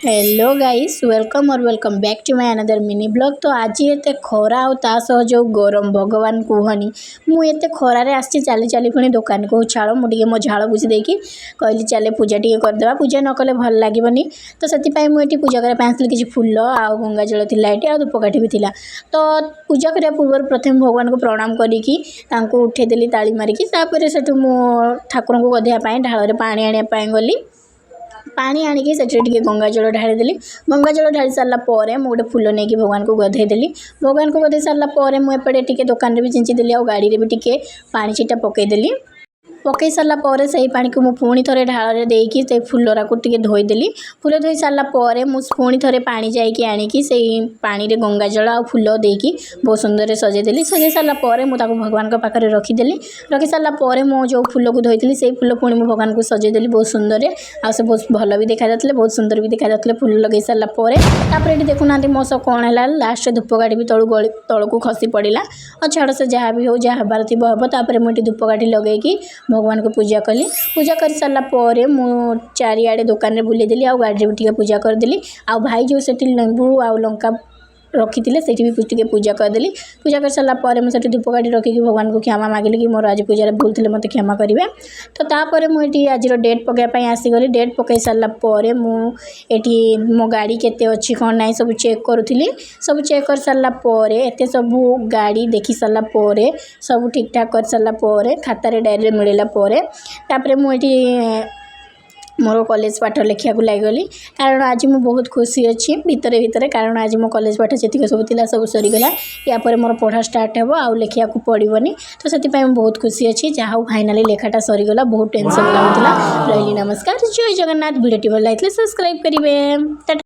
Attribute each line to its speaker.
Speaker 1: Hello guys welcome और welcome back to my another mini blog. तो आज ये खरा आ जो गरम भगवान कहनी मुझे खरारे आसी चली चली पुणी दुकान को छाड़ मुझे मो झाड़ बुझी देकी कहली चले पूजा टी करदे पूजा न कले भल लगे तो से मुझे पूजा करने आसली किसी फूल आ गंगा जल थी ये आ धूपकाठी भी थिला। तो पूजा करने पूर्व प्रथम भगवान को प्रणाम करी उठेदेली ताली मारिकी से मो ठाकुर को गधेवाई ढाल पानी आने गली पानी आणिकी से गंगा जल ढालीदेली। गंगा जल ढाली सारापर मुझे फूल नहीं भगवान को गधेदेली। भगवान को गधे सारापर मुझे दुकान भी चिंचीदेली आ गाड़ी भी टे पानी छीटा पकईदेली। पकई सारापर से पानी को पुणी थे ढाल देकी से फूलरा को धोईदेली। फूल धोई सारापर पुणी थे पानी जाकि आणिकी से पानी रे गंगा जल आ फूल देकी बहुत सुंदर सजेदेली। सजे सारापर मुझे भगवान का पाखे रखीदेली। रखी सारापर मो जो फूल को धोई से फूल पुणी भगवान को सजेदेली बहुत सुंदर आ से बहुत भल भी देखा जाते बहुत सुंदर भी देखा जाते फूल लगे सारापर ये देखुना मो सब कौन है लास्ट धूपकाठी भी तलू को खसी पड़ा और छाड़ से जहाँ भी हो जहाँ हबार थी हम मुझे धूपकाठी लगे भगवान को पूजा कली। पूजा कर सारापर मु चारिआडे दुकान में बुलेदेली आ गाड़ी भी पूजा करदेली। आ भाई जो से लेंबू आ लंका रखी से भी पूजा करदेली। पूजा कर सारापर मुझे धूपकाठी रखिकी भगवान को क्षमा मागिली कि मोर आज पूजा भूल थे मत क्षमा करेंगे। तो तापर मुझे आज डेट पकड़ापी आसीगली। डेट पकई सारापर मुझे मो गाड़ी केते अच्छी कौन ना सब चेक करुली। सब चेक कर सारापर एत सब गाड़ी देखी सारापर सब ठीक ठाक कर सारापर खातार डायरी मिलला मुझे मोर कॉलेज पाठ लिखा लगिगली कारण आज मु बहुत खुशी अच्छी भितर भितर कारण आज मो कॉलेज पाठ जी सब थी सब सरीगला। यापर मोर पढ़ा स्टार्ट हो आ लिखा पड़ोनी तो से बहुत खुशी अच्छी जहाँ फाइनाली लेखाटा सरीगला बहुत टेंशन लगुला। रही नमस्कार जय जगन्नाथ। भिडियो भल लगे सब्सक्राइब करेंगे।